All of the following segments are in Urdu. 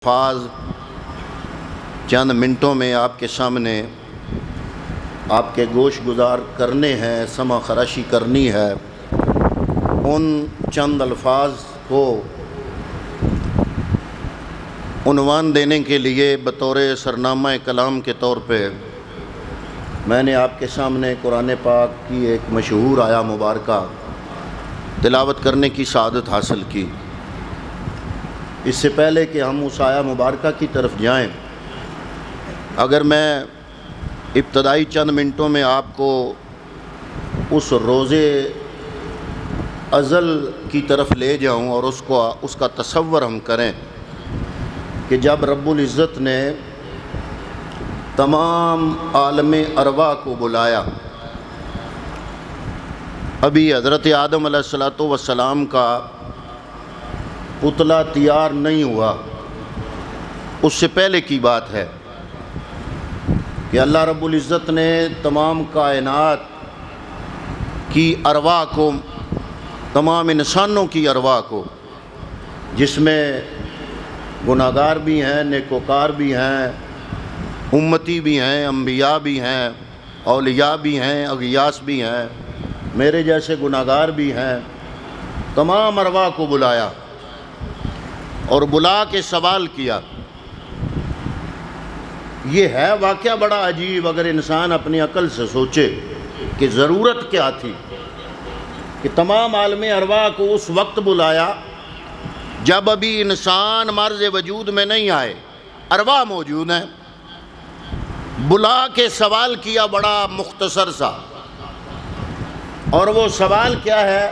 الفاظ چند منٹوں میں آپ کے سامنے آپ کے گوش گزار کرنے ہیں، سمع خراشی کرنی ہے۔ ان چند الفاظ کو عنوان دینے کے لیے بطور سرنامہ کلام کے طور پہ میں نے آپ کے سامنے قرآن پاک کی ایک مشہور آیہ مبارکہ تلاوت کرنے کی سعادت حاصل کی۔ اس سے پہلے کہ ہم اس آیہ مبارکہ کی طرف جائیں، اگر میں ابتدائی چند منٹوں میں آپ کو اس روز ازل کی طرف لے جاؤں اور اس کا تصور ہم کریں کہ جب رب العزت نے تمام عالم ارواح کو بلایا، ابھی حضرت آدم علیہ السلام کا پتلا تیار نہیں ہوا، اس سے پہلے کی بات ہے کہ اللہ رب العزت نے تمام کائنات کی ارواح کو، تمام انسانوں کی ارواح کو، جس میں گناہگار بھی ہیں، نیکوکار بھی ہیں، امتی بھی ہیں، انبیاء بھی ہیں، اولیاء بھی ہیں، اغیاث بھی ہیں، میرے جیسے گناہگار بھی ہیں، تمام ارواح کو بلایا اور بلا کے سوال کیا۔ یہ ہے واقعہ بڑا عجیب اگر انسان اپنی عقل سے سوچے کہ ضرورت کیا تھی کہ تمام عالم ارواح کو اس وقت بلایا جب ابھی انسان مرز وجود میں نہیں آئے، ارواح موجود ہیں، بلا کے سوال کیا بڑا مختصر سا، اور وہ سوال کیا ہے؟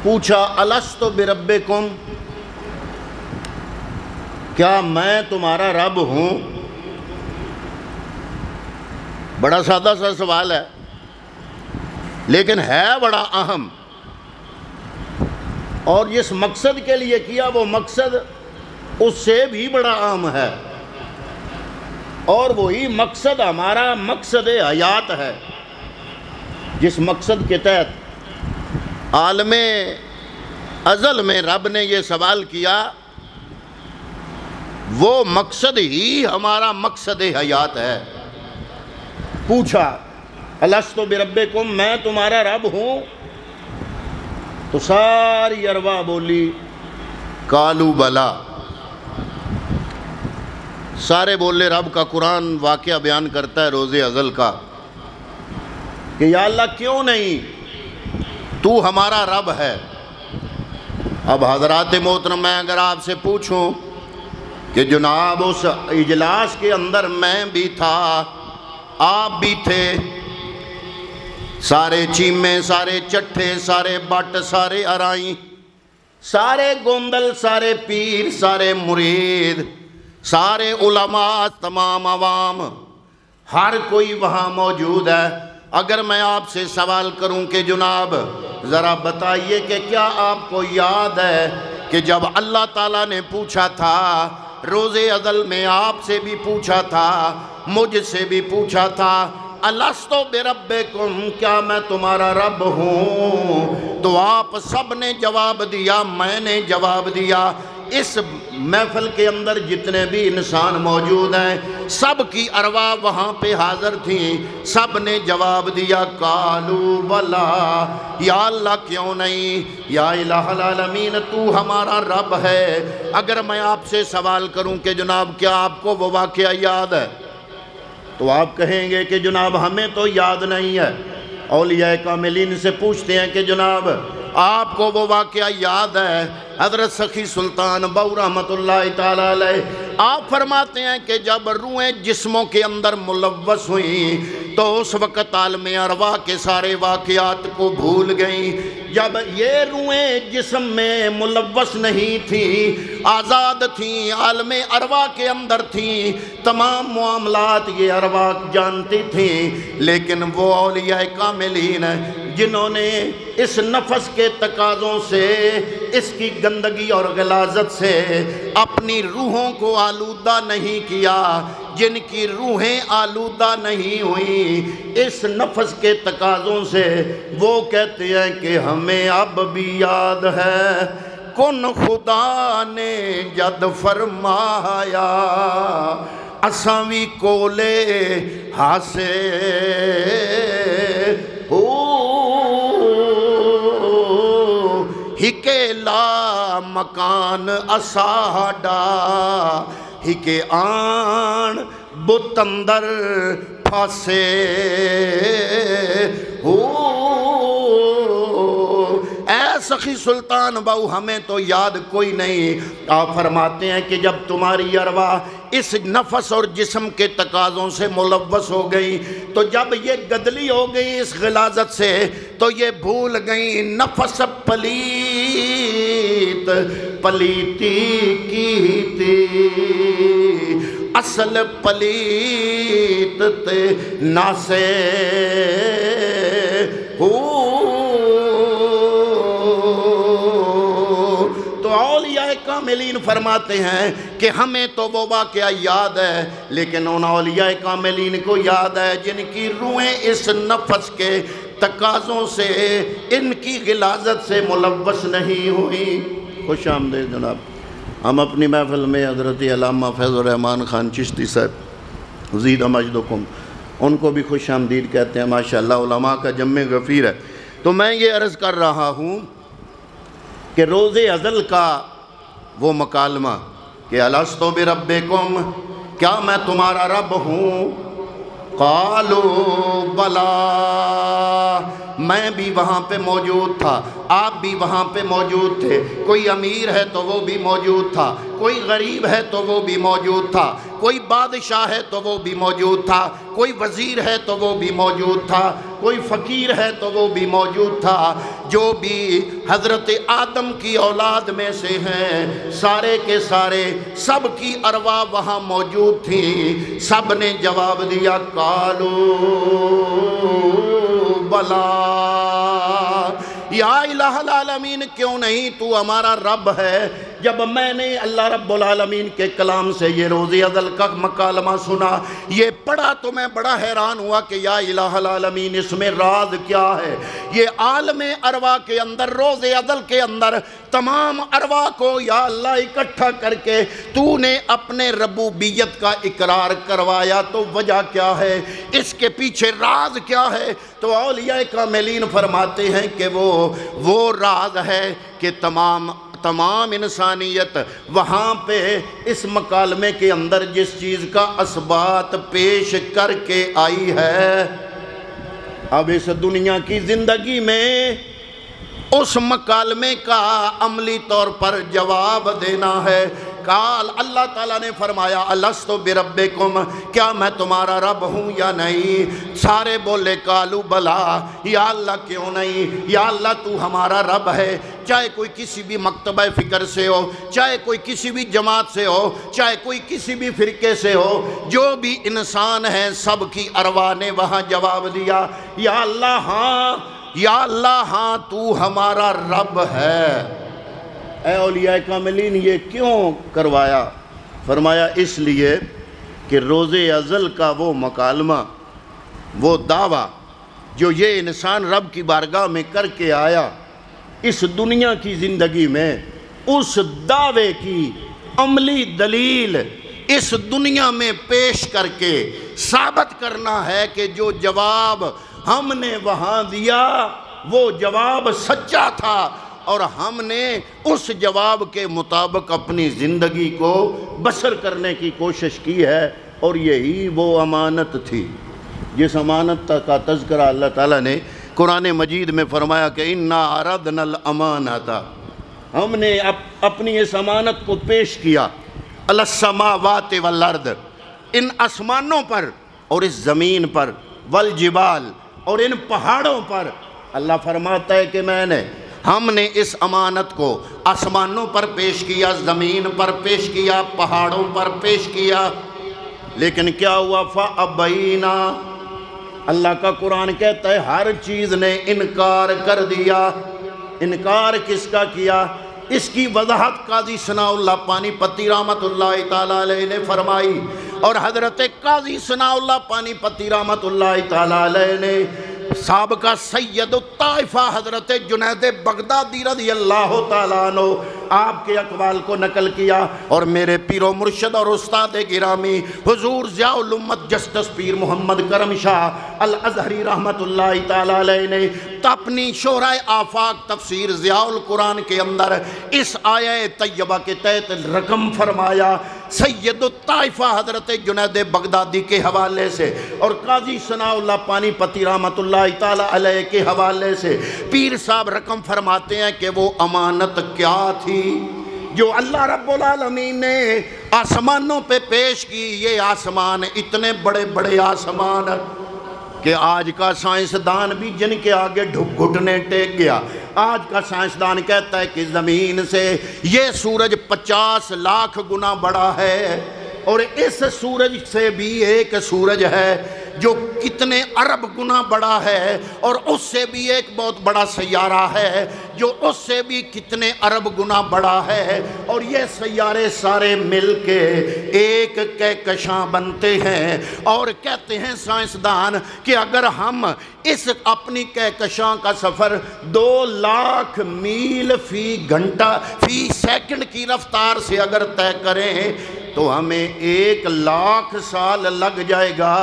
پوچھا الست بربکم، کیا میں تمہارا رب ہوں؟ بڑا سادہ سا سوال ہے لیکن ہے بڑا اہم، اور جس مقصد کے لیے کیا وہ مقصد اس سے بھی بڑا اہم ہے، اور وہی مقصد ہمارا مقصد حیات ہے، جس مقصد کے تحت عالم ازل میں رب نے یہ سوال کیا، وہ مقصد ہی ہمارا مقصد حیات ہے۔ پوچھا الست بربکم، میں تمہارا رب ہوں؟ تو ساری ارواح بولی قالوا بلا، سارے بولے۔ رب کا قرآن واقعہ بیان کرتا ہے روز ازل کا کہ یا اللہ کیوں نہیں، تو ہمارا رب ہے۔ اب حضرات محترم، میں اگر آپ سے پوچھوں کہ جناب اس اجلاس کے اندر میں بھی تھا، آپ بھی تھے، سارے چیمے، سارے چٹھے، سارے بٹ، سارے ارائیں، سارے گوندل، سارے پیر، سارے مرید، سارے علماء، تمام عوام، ہر کوئی وہاں موجود ہے۔ اگر میں آپ سے سوال کروں کہ جناب ذرا بتائیے کہ کیا آپ کو یاد ہے کہ جب اللہ تعالیٰ نے پوچھا تھا روز ازل میں، آپ سے بھی پوچھا تھا، مجھ سے بھی پوچھا تھا، الست بربکم، کیا میں تمہارا رب ہوں؟ تو آپ سب نے جواب دیا، میں نے جواب دیا، اس محفل کے اندر جتنے بھی انسان موجود ہیں سب کی ارواح وہاں پہ حاضر تھیں، سب نے جواب دیا قالوا بلا، یا اللہ کیوں نہیں، یا الہ العالمین تو ہمارا رب ہے۔ اگر میں آپ سے سوال کروں کہ جناب کیا آپ کو وہ واقعہ یاد ہے، تو آپ کہیں گے کہ جناب ہمیں تو یاد نہیں ہے۔ اولیاء کاملین سے پوچھتے ہیں کہ جناب آپ کو وہ واقعہ یاد ہے؟ حضرت سخی سلطان بہو رحمت اللہ تعالیٰ علیہ آپ فرماتے ہیں کہ جب روحیں جسموں کے اندر ملوث ہوئیں تو اس وقت عالم ارواح کے سارے واقعات کو بھول گئیں۔ جب یہ روحیں جسم میں ملوث نہیں تھیں، آزاد تھیں، عالم ارواح کے اندر تھیں، تمام معاملات یہ ارواح جانتی تھیں، لیکن وہ اولیاء کاملین جنہوں نے اس نفس کے تقاضوں سے، اس کی گندگی اور غلاظت سے اپنی روحوں کو آلودہ نہیں کیا، جن کی روحیں آلودہ نہیں ہوئیں اس نفس کے تقاضوں سے، وہ کہتے ہیں کہ ہمیں اب بھی یاد ہے کن خدا نے جد فرمایا اساں وی کولے ہاسے ہکے لا مکان اساڈا ہکے آن بتندر پھاسے اے سخی سلطان باؤ ہمیں تو یاد کوئی نہیں۔ آپ فرماتے ہیں کہ جب تمہاری ارواح اس نفس اور جسم کے تقاضوں سے ملوث ہو گئی تو جب یہ گدلی ہو گئی اس غلاظت سے تو یہ بھول گئی نفس پلیت پلیتی کی تھی اصل پلیت تے ناسے تو اولیاء کاملین فرماتے ہیں کہ ہمیں تو وہ واقعہ یاد ہے لیکن ان اولیاء کاملین کو یاد ہے جن کی روحیں اس نفس کے تقاضوں سے ان کی غلاظت سے ملوث نہیں ہوئی۔ خوش آمدید جناب۔ ہم اپنی محفل میں حضرت علامہ فیض الرحمن خان چشتی صاحب زید مجدکم ان کو بھی خوش آمدید کہتے ہیں، ماشاءاللہ علماء کا جمع غفیر ہے۔ تو میں یہ عرض کر رہا ہوں کہ روز ازل کا وہ مکالمہ کہ الستو بربکم، کیا میں تمہارا رب ہوں؟ قالو بلا، میں بھی وہاں پہ موجود تھا، آپ بھی وہاں پہ موجود تھے، کوئی امیر ہے تو وہ بھی موجود تھا، کوئی غریب ہے تو وہ بھی موجود تھا، کوئی بادشاہ ہے تو وہ بھی موجود تھا، کوئی وزیر ہے تو وہ بھی موجود تھا، کوئی فقیر ہے تو وہ بھی موجود تھا، جو بھی حضرت آدم کی اولاد میں سے ہیں سارے کے سارے سب کی ارواح وہاں موجود تھیں۔ سب نے جواب دیا قالو بلا یا الہ العالمین، کیوں نہیں تو ہمارا رب ہے۔ جب میں نے اللہ رب العالمین کے کلام سے یہ روز ازل کا مکالمہ سنا، یہ پڑھا تو میں بڑا حیران ہوا کہ یا الہ العالمین اس میں راز کیا ہے۔ یہ عالم ارواح کے اندر روز ازل کے اندر تمام ارواح کو یا اللہ اکٹھا کر کے تو نے اپنے ربوبیت کا اقرار کروایا، تو وجہ کیا ہے، اس کے پیچھے راز کیا ہے؟ تو اولیاء کاملین فرماتے ہیں کہ وہ راز ہے کہ تمام انسانیت وہاں پہ اس مکالمے کے اندر جس چیز کا اثبات پیش کر کے آئی ہے، اب اس دنیا کی زندگی میں اس مکالمے کا عملی طور پر جواب دینا ہے۔ قال، اللہ تعالیٰ نے فرمایا الستو بربکم، کیا میں تمہارا رب ہوں یا نہیں؟ سارے بولے قالو بلا، یا اللہ کیوں نہیں، یا اللہ تو ہمارا رب ہے۔ چاہے کوئی کسی بھی مکتبہ فکر سے ہو، چاہے کوئی کسی بھی جماعت سے ہو، چاہے کوئی کسی بھی فرقے سے ہو، جو بھی انسان ہے سب کی ارواح نے وہاں جواب دیا یا اللہ ہاں، یا اللہ ہاں تو ہمارا رب ہے۔ اے اولیاء کاملین یہ کیوں کروایا؟ فرمایا اس لیے کہ روز ازل کا وہ مکالمہ، وہ دعویٰ جو یہ انسان رب کی بارگاہ میں کر کے آیا، اس دنیا کی زندگی میں اس دعوے کی عملی دلیل اس دنیا میں پیش کر کے ثابت کرنا ہے کہ جو جواب ہم نے وہاں دیا وہ جواب سچا تھا، اور ہم نے اس جواب کے مطابق اپنی زندگی کو بسر کرنے کی کوشش کی ہے، اور یہی وہ امانت تھی جس امانت کا تذکرہ اللہ تعالیٰ نے قرآن مجید میں فرمایا کہ اِنَّا عَرَضْنَا الْأَمَانَةَ، ہم نے اپنی اس امانت کو پیش کیا عَلَى السَّمَاوَاتِ وَالْأَرْضِ، ان آسمانوں پر اور اس زمین پر، والجبال اور ان پہاڑوں پر۔ اللہ فرماتا ہے کہ ہم نے اس امانت کو آسمانوں پر پیش کیا، زمین پر پیش کیا، پہاڑوں پر پیش کیا، لیکن کیا ہوا؟ فَأَبَيْنَا، اللہ کا قرآن کہتا ہے ہر چیز نے انکار کر دیا۔ انکار کس کا کیا؟ اس کی وضاحت قاضی ثناء اللہ پانی پتی رحمت اللہ تعالیٰ علیہ نے فرمائی، اور حضرت قاضی ثناء اللہ پانی پتی رحمت اللہ تعالیٰ علیہ نے سابقہ سید الطائفہ حضرت جنید بغدادی رضی اللہ تعالیٰ عنہ آپ کے اقوال کو نقل کیا، اور میرے پیر و مرشد اور استاد گرامی حضور ضیاء الامت جسٹس پیر محمد کرم شاہ الازہری رحمت اللہ تعالیٰ علیہ نے اپنی شورائے آفاق تفسیر ضیاء القرآن کے اندر اس آیہ طیبہ کے تحت رقم فرمایا سید الطائفہ حضرت جنید بغدادی کے حوالے سے اور قاضی ثناء اللہ پانی پتی رحمت اللہ تعالیٰ علیہ کے حوالے سے پیر صاحب رقم فرماتے ہیں کہ وہ امانت کیا تھی جو اللہ رب العالمین نے آسمانوں پہ پیش کی۔ یہ آسمان اتنے بڑے بڑے آسمان کہ آج کا سائنسدان بھی جن کے آگے گھٹنے ٹیک گیا۔ آج کا سائنسدان کہتا ہے کہ زمین سے یہ سورج 50 لاکھ گنا بڑا ہے، اور اس سورج سے بھی ایک سورج ہے جو کتنے ارب گنا بڑا ہے، اور اس سے بھی ایک بہت بڑا سیارہ ہے جو اس سے بھی کتنے ارب گنا بڑا ہے، اور یہ سیارے سارے مل کے ایک کہکشاں بنتے ہیں۔ اور کہتے ہیں سائنسدان کہ اگر ہم اس اپنی کہکشاں کا سفر 2 لاکھ میل فی گھنٹہ فی سیکنڈ کی رفتار سے اگر طے کریں تو ہمیں 1 لاکھ سال لگ جائے گا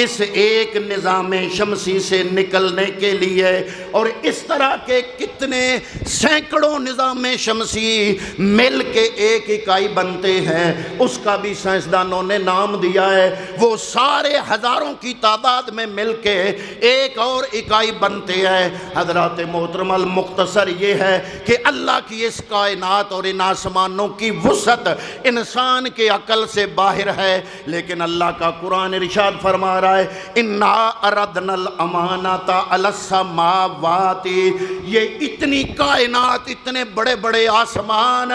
اس ایک نظام شمسی سے نکلنے کے لیے، اور اس طرح کے کتنے سینکڑوں نظام شمسی مل کے ایک اکائی بنتے ہیں، اس کا بھی سائنسدانوں نے نام دیا ہے۔ وہ سارے ہزاروں کی تعداد میں مل کے ایک اور اکائی بنتے ہیں۔ حضرات محترم المختصر یہ ہے کہ اللہ کی اس کائنات اور ان آسمانوں کی وسعت انسان کے عقل سے باہر ہے، لیکن اللہ کا قرآن ارشاد فرما رہا ہے اِنَّا أَرَدْنَا الْأَمَانَةَ عَلَى السَّمَاوَاتِ، یہ اتنی کائنات، اتنے بڑے بڑے آسمان،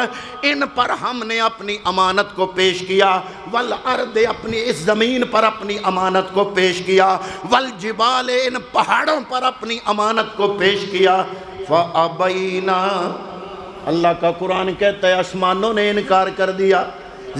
ان پر ہم نے اپنی امانت کو پیش کیا، وَالْأَرْضِ اپنی اس زمین پر اپنی امانت کو پیش کیا، وَالْجِبَالِ ان پہاڑوں پر اپنی امانت کو پیش کیا، فَأَبَيْنَا اللہ کا قرآن کہتا ہے آسمانوں نے انکار کر دیا،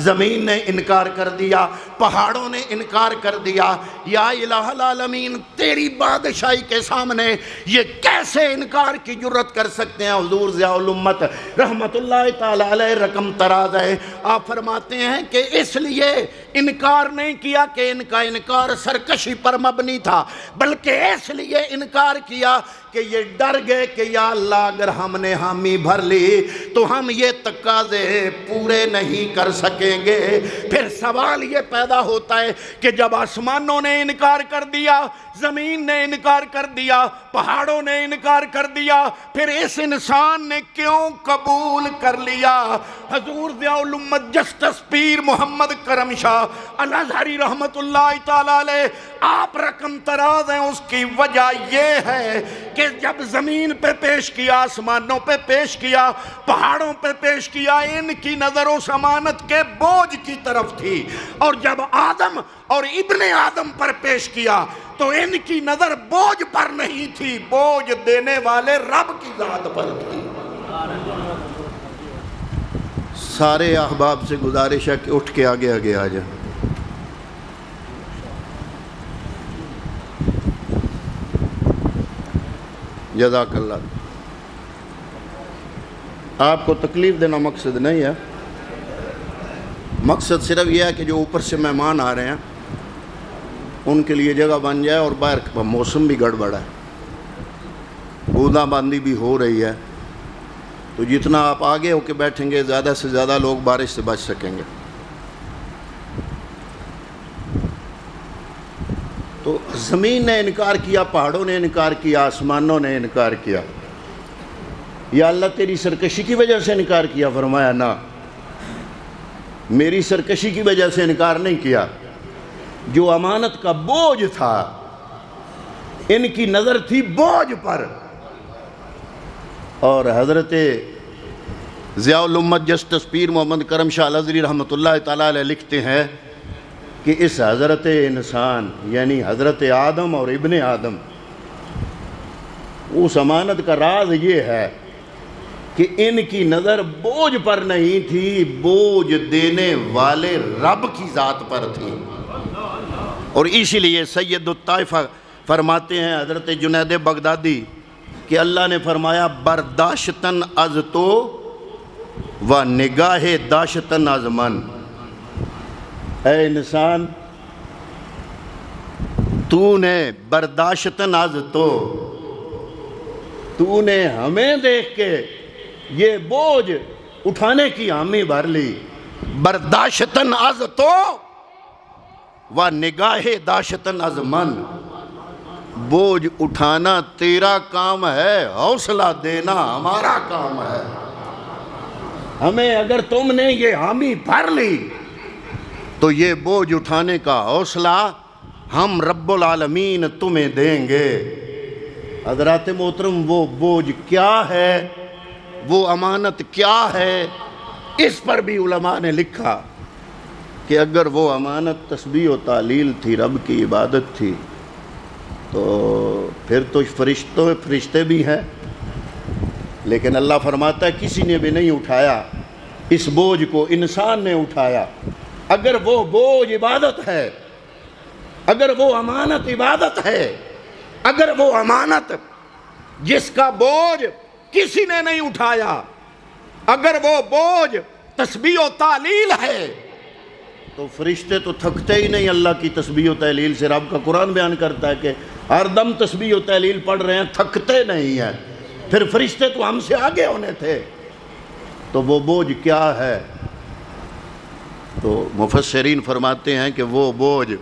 زمین نے انکار کر دیا، پہاڑوں نے انکار کر دیا۔ یا الہ العالمین، تیری بادشاہی کے سامنے یہ کیسے انکار کی جرت کر سکتے ہیں؟ حضور ضیاء الامت رحمت اللہ تعالیٰ علیہ رقم تراز ہے، آپ فرماتے ہیں کہ اس لیے انکار نہیں کیا کہ ان کا انکار سرکشی پر مبنی تھا، بلکہ اس لیے انکار کیا کہ یہ ڈر گئے کہ یا اللہ اگر ہم نے حامی بھر لی تو ہم یہ تقاضے پورے نہیں کر سکیں گے۔ پھر سوال یہ پیدا ہوتا ہے کہ جب آسمانوں نے انکار کر دیا، زمین نے انکار کر دیا، پہاڑوں نے انکار کر دیا، پھر اس انسان نے کیوں قبول کر لیا؟ حضور ضیاء الامت جسٹس پیر محمد کرم شاہ الازہری رحمت اللہ تعالیٰ علیہ آپ رقم تراز ہیں۔ اس کی وجہ یہ ہے کہ جب زمین پہ پیش کیا، آسمانوں پہ پیش کیا، پہاڑوں پہ پیش کیا، ان کی نظر اس امانت کے بوجھ کی طرف تھی، اور جب آدم اور ابن آدم پر پیش کیا تو ان کی نظر بوجھ پر نہیں تھی، بوجھ دینے والے رب کی ذات پر تھی۔ سارے احباب سے گزارش ہے کہ اٹھ کے آگے آگے آ جائیں۔ جزاک اللہ۔ آپ کو تکلیف دینا مقصد نہیں ہے، مقصد صرف یہ ہے کہ جو اوپر سے مہمان آ رہے ہیں ان کے لیے جگہ بن جائے، اور باہر موسم بھی گڑبڑ ہے، بوندا باندی بھی ہو رہی ہے، تو جتنا آپ آگے ہو کے بیٹھیں گے زیادہ سے زیادہ لوگ بارش سے بچ سکیں گے۔ تو زمین نے انکار کیا، پہاڑوں نے انکار کیا، آسمانوں نے انکار کیا۔ یا اللہ تیری سرکشی کی وجہ سے انکار کیا؟ فرمایا نہ، میری سرکشی کی وجہ سے انکار نہیں کیا، جو امانت کا بوجھ تھا ان کی نظر تھی بوجھ پر۔ اور حضرت ضیاء الامت جسٹس پیر محمد کرم شاہ الازہری رحمت اللہ تعالیٰ علیہ لکھتے ہیں کہ اس حضرت انسان یعنی حضرت آدم اور ابن آدم، اس امانت کا راز یہ ہے کہ ان کی نظر بوجھ پر نہیں تھی، بوجھ دینے والے رب کی ذات پر تھی۔ اور اسی لیے سید الطائفہ فرماتے ہیں حضرت جنید بغدادی کہ اللہ نے فرمایا برداشتاً از تو و نگاہ داشتن از من. اے انسان تو نے برداشتن از تو نے ہمیں دیکھ کے یہ بوجھ اٹھانے کی حامی بھر لی. برداشتن از تو و نگاہ داشتن از من. بوجھ اٹھانا تیرا کام ہے، حوصلہ دینا ہمارا کام ہے. ہمیں اگر تم نے یہ حامی بھر لی تو یہ بوجھ اٹھانے کا حوصلہ ہم رب العالمین تمہیں دیں گے. حضرات محترم، وہ بوجھ کیا ہے، وہ امانت کیا ہے، اس پر بھی علماء نے لکھا کہ اگر وہ امانت تسبیح و تعلیل تھی، رب کی عبادت تھی، تو پھر تو فرشتے بھی ہیں. لیکن اللہ فرماتا ہے کسی نے بھی نہیں اٹھایا اس بوجھ کو، انسان نے اٹھایا. اگر وہ بوجھ عبادت ہے، اگر وہ امانت عبادت ہے، اگر وہ امانت جس کا بوجھ کسی نے نہیں اٹھایا، اگر وہ بوجھ تسبیح و تعلیل ہے، تو فرشتے تو تھکتے ہی نہیں اللہ کی تسبیح و تعلیل سے. رب کا قرآن بیان کرتا ہے کہ ہر دم تسبیح و تعلیل پڑھ رہے ہیں، تھکتے نہیں ہیں. پھر فرشتے تو ہم سے آگے ہونے تھے. تو وہ بوجھ کیا ہے؟ تو مفسرین فرماتے ہیں کہ وہ بوجھ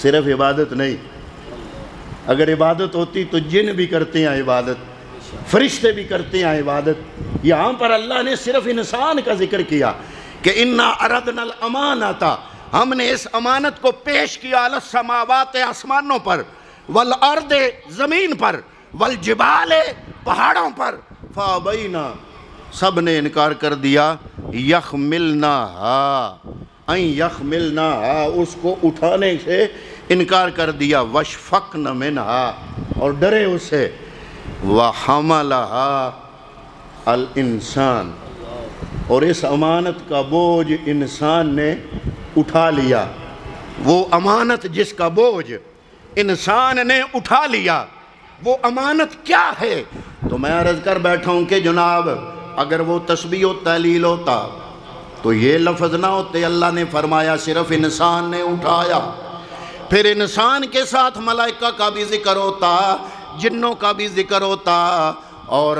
صرف عبادت نہیں. اگر عبادت ہوتی تو جن بھی کرتے ہیں عبادت، فرشتے بھی کرتے ہیں عبادت. یہاں پر اللہ نے صرف انسان کا ذکر کیا کہ اِنَّا عَرَضْنَا الْأَمَانَةَ، ہم نے اس امانت کو پیش کیا عَلَى السَّمَاوَاتِ آسمانوں پر، وَالْأَرْضِ زمین پر، وَالْجِبَالِ پہاڑوں پر، فَأَبَيْنَا سب نے انکار کر دیا، يَحْمِلْنَاهَا أَن يَحْمِلْنَاهَا اس کو اٹھانے سے انکار کر دیا، وَاشْفَقْنَ مِنْهَا اور ڈرے اسے، وَحَمَلَهَا الْإِنسان اور اس امانت کا بوجھ انسان نے اٹھا لیا. وہ امانت جس کا بوجھ انسان نے اٹھا لیا، وہ امانت کیا ہے؟ تو میں عرض کر بیٹھا ہوں کہ جناب اگر وہ تسبیح و تعلیل ہوتا تو یہ لفظ نہ ہوتے. اللہ نے فرمایا صرف انسان نے اٹھایا. پھر انسان کے ساتھ ملائکہ کا بھی ذکر ہوتا، جنوں کا بھی ذکر ہوتا، اور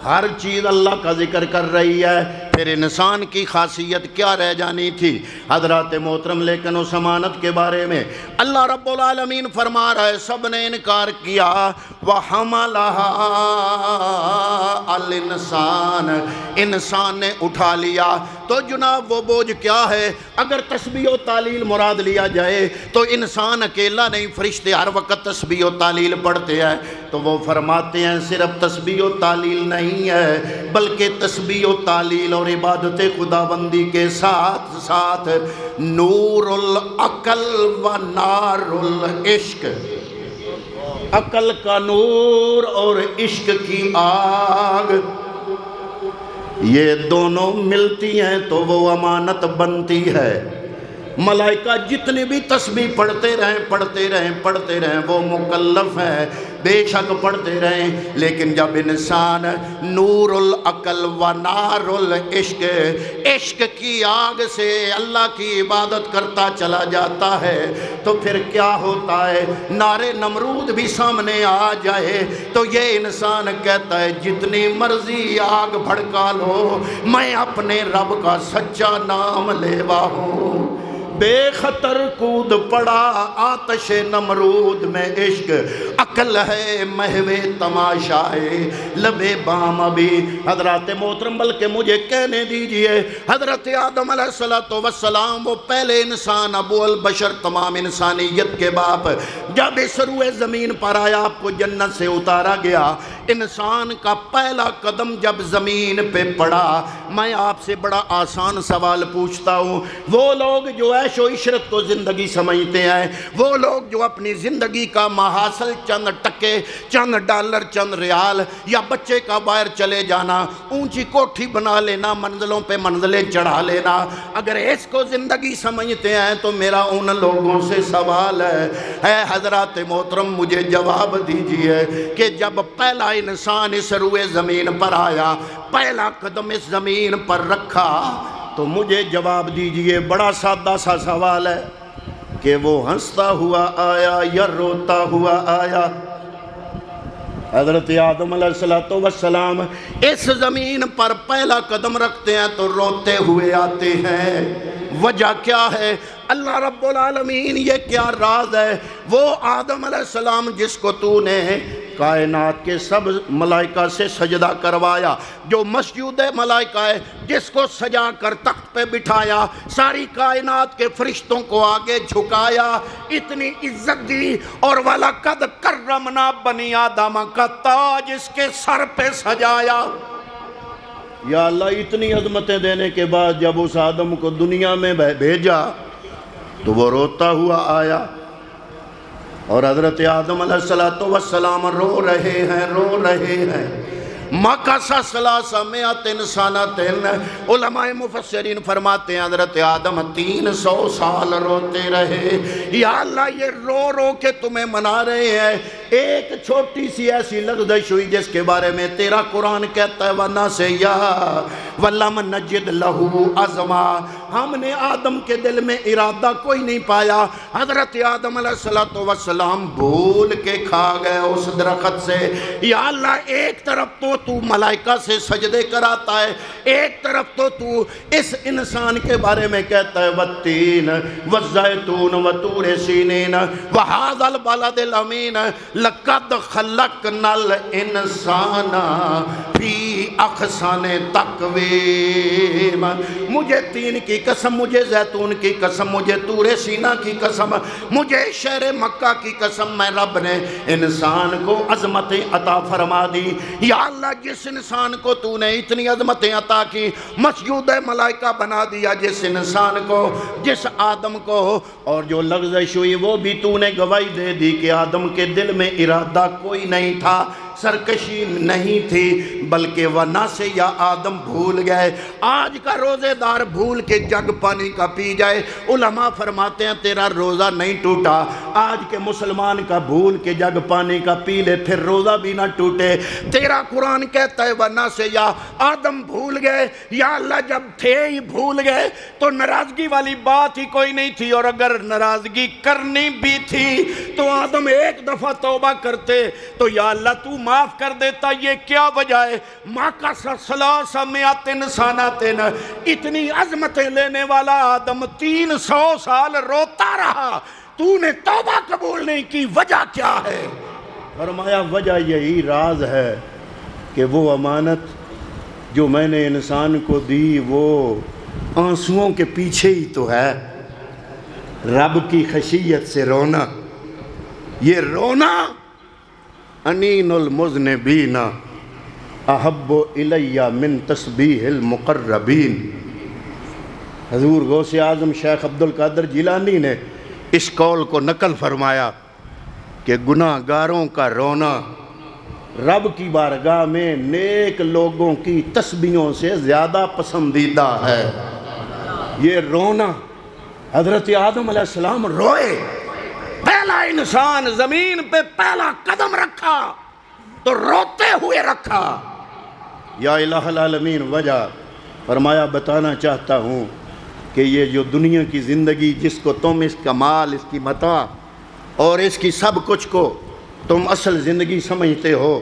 ہر چیز اللہ کا ذکر کر رہی ہے. پھر انسان کی خاصیت کیا رہ جانی تھی حضرات محترم؟ لیکن اس امانت کے بارے میں اللہ رب العالمین فرما رہا ہے سب نے انکار کیا. وَحَمَلَهَا الْإِنسَانُ انسان نے اٹھا لیا. تو جناب وہ بوجھ کیا ہے؟ اگر تسبیح و تعلیل مراد لیا جائے تو انسان اکیلا نہیں، فرشتے ہر وقت تسبیح و تعلیل پڑھتے ہیں. تو وہ فرماتے ہیں صرف تسبیح و تعلیل نہیں ہے، بلکہ تسبیح و تعلیل اور عبادت خدا بندی کے ساتھ ساتھ نور العقل و نار العشق، عقل کا نور اور عشق کی آگ، یہ دونوں ملتی ہیں تو وہ امانت بنتی ہے. ملائکہ جتنی بھی تسبیح پڑھتے رہیں وہ مکلف ہیں، بے شک پڑھتے رہیں. لیکن جب انسان نور العقل و نار العشق، عشق کی آگ سے اللہ کی عبادت کرتا چلا جاتا ہے تو پھر کیا ہوتا ہے؟ نار نمرود بھی سامنے آ جائے تو یہ انسان کہتا ہے جتنی مرضی آگ بھڑکا لو، میں اپنے رب کا سچا نام لیوا ہوں. بے خطر کود پڑا آتش نمرود میں عشق، عقل ہے محو تماشائے لبے بام ابھی. حضرات محترم بلکہ مجھے کہنے دیجئے حضرت آدم علیہ السلام وہ پہلے انسان، ابو البشر، تمام انسانیت کے باپ، جب اس روئے زمین پر آیا آپ کو جنت سے اتارا گیا، انسان کا پہلا قدم جب زمین پہ پڑا. میں آپ سے بڑا آسان سوال پوچھتا ہوں، وہ لوگ جو عیش و عشرت کو زندگی سمجھتے ہیں، وہ لوگ جو اپنی زندگی کا محاصل چند ٹکے، چند ڈالر، چند ریال، یا بچے کا باہر چلے جانا، اونچی کوٹھی بنا لینا، منزلوں پہ منزلیں چڑھا لینا، اگر اس کو زندگی سمجھتے ہیں تو میرا ان لوگوں سے سوال ہے، اے حضرات محترم مجھے جواب دیجئے کہ جب پہلا انسان اس روئے زمین پر آیا، پہلا قدم اس زمین پر رکھا، تو مجھے جواب دیجئے، بڑا سادہ سا سوال ہے کہ وہ ہنستا ہوا آیا یا روتا ہوا آیا؟ حضرت آدم علیہ السلام اس زمین پر پہلا قدم رکھتے ہیں تو روتے ہوئے آتے ہیں، وجہ کیا ہے؟ اللہ رب العالمین یہ کیا راز ہے؟ وہ آدم علیہ السلام جس کو تو نے کائنات کے سب ملائکہ سے سجدہ کروایا، جو مسجود ملائکہ ہے، جس کو سجا کر تخت پہ بٹھایا، ساری کائنات کے فرشتوں کو آگے جھکایا، اتنی عزت دی، اور وَلَقَدْ كَرَّمْنَا بَنِي آدَمَ کا تاج اس کے سر پہ سجایا۔ یا اللہ اتنی عظمتیں دینے کے بعد جب اس آدم کو دنیا میں بھیجا تو وہ روتا ہوا آیا، اور حضرت آدم علیہ السلام رو رہے ہیں مَكَثَ ثَلَاثَمِائَةٍ سَنَةٍ، علماء مفسرین فرماتے ہیں حضرت آدم 300 سال روتے رہے۔ یا اللہ یہ رو رو کے تمہیں منا رہے ہیں، ایک چھوٹی سی ایسی لغزش ہوئی جس کے بارے میں تیرا قرآن کہتا ہے وَنَسِيَا وَلَمْ نَجِدْ لَهُ عَزْمًا، ہم نے آدم کے دل میں ارادہ کوئی نہیں پایا۔ حضرت آدم علیہ السلام بھول کے کھا گئے اس درخت سے۔ یا اللہ ایک طرف تو ملائکہ سے سجدے کراتا ہے، ایک طرف تو اس انسان کے بارے میں کہتا ہے وَالتِّينَ وَالزَّيْتُونَ وَطُورِ سِينِينَ وَهَذَا الْبَلَدِ الْأَمِينَ لَقَدْ خَلَقْنَا الْإِنسَانَ فِي أَحْسَنِ تَقْوِيمٍ، مجھے تین کی قسم، مجھے زیتون کی قسم، مجھے طور سینا کی قسم، مجھے شہر مکہ کی قسم، میں رب نے انسان کو عظمتیں عطا فرما دی۔ یا اللہ جس انسان کو تو نے اتنی عظمتیں عطا کی، مسجود ملائکہ بنا دیا جس انسان کو، جس آدم کو، اور جو لغزش ہوئی وہ بھی تو نے گواہی دے دی کہ آدم کے دل میں ارادہ کوئی نہیں تھا، سرکشی نہیں تھی، بلکہ وَنَسِيَا آدم بھول گئے۔ آج کا روزے دار بھول کے جگ پانی کا پی جائے، علماء فرماتے ہیں تیرا روزہ نہیں ٹوٹا۔ آج کے مسلمان کا بھول کے جگ پانی کا پی لے پھر روزہ بھی نہ ٹوٹے۔ تیرا قرآن کہتا ہے وَنَسِيَا آدم بھول گئے۔ یا اللہ جب تھے ہی بھول گئے تو ناراضگی والی بات ہی کوئی نہیں تھی، اور اگر ناراضگی کرنی بھی تھی تو آدم ایک دفعہ توبہ کرتے تو یا اللہ تو معاف کر دیتا۔ یہ کیا وجہ ہے؟ مَكَثَ ثَلَاثَمِائَةٍ سَنَةٍ، اتنی عظمتیں لینے والا آدم 300 سال روتا رہا، تو نے توبہ قبول نہیں کی، وجہ کیا ہے؟ فرمایا وجہ یہی راز ہے کہ وہ امانت جو میں نے انسان کو دی وہ آنسوؤں کے پیچھے ہی تو ہے، رب کی خشیت سے رونا، یہ رونا انین المذنبین احب الی من تسبیح المقربین۔ حضور غوث اعظم شیخ عبدالقادر جیلانی نے اس قول کو نقل فرمایا کہ گناہ گاروں کا رونا رب کی بارگاہ میں نیک لوگوں کی تسبیحوں سے زیادہ پسندیدہ ہے۔ یہ رونا، حضرت آدم علیہ السلام روئے، پہلا انسان زمین پہ پہلا قدم رکھا تو روتے ہوئے رکھا۔ یا الہ العالمین وجہ فرمایا بتانا چاہتا ہوں کہ یہ جو دنیا کی زندگی جس کو تم اس کا مال، اس کی متاع اور اس کی سب کچھ کو تم اصل زندگی سمجھتے ہو،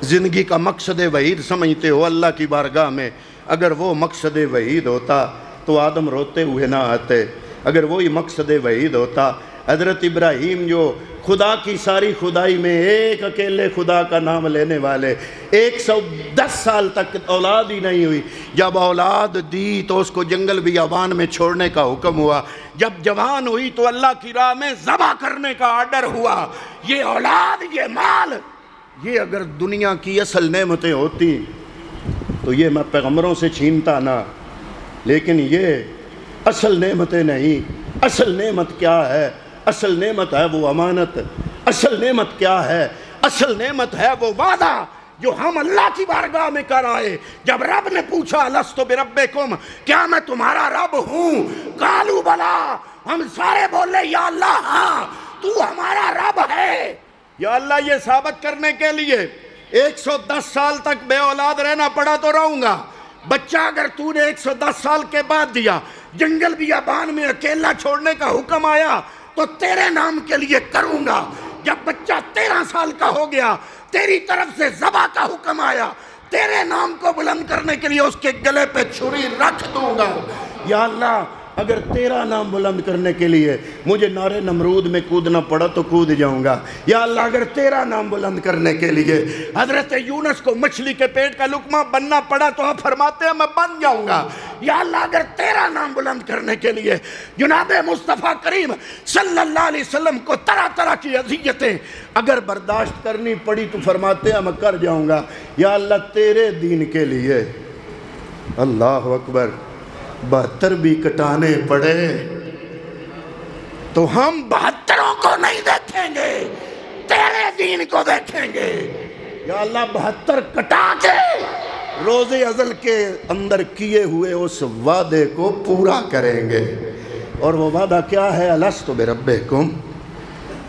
زندگی کا مقصد وحید سمجھتے ہو، اللہ کی بارگاہ میں اگر وہ مقصد وحید ہوتا تو آدم روتے ہوئے نہ آتے۔ اگر وہی مقصد وحید ہوتا، حضرت ابراہیم جو خدا کی ساری خدائی میں ایک اکیلے خدا کا نام لینے والے، 110 سال تک اولاد ہی نہیں ہوئی، جب اولاد دی تو اس کو جنگل بیابان میں چھوڑنے کا حکم ہوا، جب جوان ہوئی تو اللہ کی راہ میں ذبح کرنے کا آرڈر ہوا۔ یہ اولاد، یہ مال، یہ اگر دنیا کی اصل نعمتیں ہوتی تو یہ میں پیغمبروں سے چھینتا نہ، لیکن یہ اصل نعمتیں نہیں۔ اصل نعمت کیا ہے؟ اصل نعمت ہے وہ امانت اصل نعمت کیا ہے؟ اصل نعمت ہے وہ وعدہ جو ہم اللہ کی بارگاہ میں کر آئے۔ جب رب نے پوچھا الست بربکم، کیا میں تمہارا رب ہوں؟ قالوا بلا، ہم سارے بولے یا اللہ ہاں تو ہمارا رب ہے۔ یا اللہ یہ ثابت کرنے کے لیے 110 سال تک بے اولاد رہنا پڑا تو رہوں گا، بچہ اگر تو نے 110 سال کے بعد دیا، جنگل بیابان میں اکیلا چھوڑنے کا حکم آیا تو تیرے نام کے لیے کروں گا۔ جب بچہ 13 سال کا ہو گیا، تیری طرف سے ذبح کا حکم آیا، تیرے نام کو بلند کرنے کے لیے اس کے گلے پہ چھری رکھ دوں گا۔ یا اللہ اگر تیرا نام بلند کرنے کے لیے مجھے نارے نمرود میں کودنا پڑا تو کود جاؤں گا۔ یا اللہ اگر تیرا نام بلند کرنے کے لیے حضرت یونس کو مچھلی کے پیٹ کا لقمہ بننا پڑا تو آپ فرماتے ہیں میں بن جاؤں گا۔ یا اللہ اگر تیرا نام بلند کرنے کے لیے جناب مصطفیٰ کریم صلی اللہ علیہ وسلم کو طرح طرح کی اذیتیں اگر برداشت کرنی پڑی تو فرماتے ہیں میں کر جاؤں گا۔ یا اللہ تیرے دین کے لیے اللہ اکبر 72 بھی کٹانے پڑے تو ہم 72 کو نہیں دیکھیں گے، تیرے دین کو دیکھیں گے۔ یا اللہ 72 کٹا کے روز ازل کے اندر کیے ہوئے اس وعدے کو پورا کریں گے۔ اور وہ وعدہ کیا ہے؟ الست بربکم،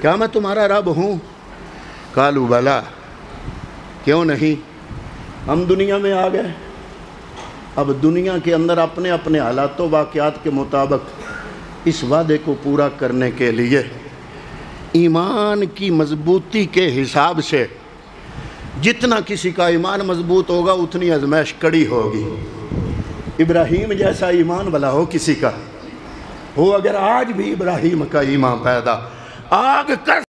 کیا میں تمہارا رب ہوں؟ قالوا بلا، کیوں نہیں؟ ہم دنیا میں آ گئے، اب دنیا کے اندر اپنے اپنے حالات و واقعات کے مطابق اس وعدے کو پورا کرنے کے لیے ایمان کی مضبوطی کے حساب سے جتنا کسی کا ایمان مضبوط ہوگا اتنی آزمائش کڑی ہوگی۔ ابراہیم جیسا ایمان والا ہو کسی کا ہو، اگر آج بھی ابراہیم کا ایمان پیدا آگ کر